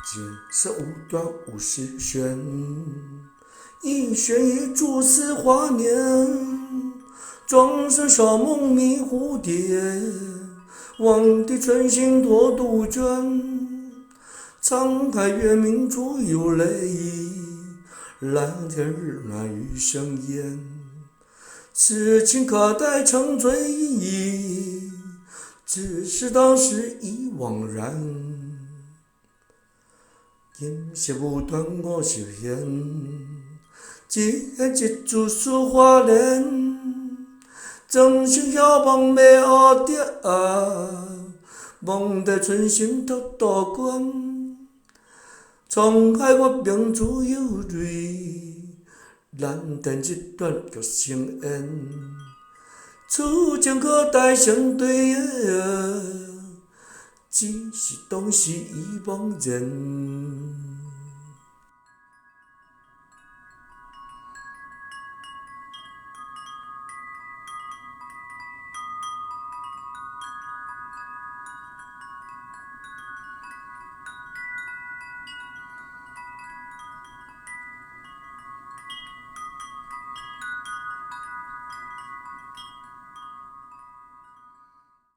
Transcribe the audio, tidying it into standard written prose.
今是无端五十弦，一弦一柱似华年。庄生晓梦迷蝴蝶，望帝春心托杜鹃。沧海月明珠有泪，蓝天日满雨生烟。此情可待成追忆，只是当时已惘然。音色无端五十弦，一弦一柱似华年。庄生晓梦迷蝴蝶，望帝春心托杜鹃。沧海月明珠有泪，蓝天日短玉生烟。此情可待成追忆，只是当时已惘然。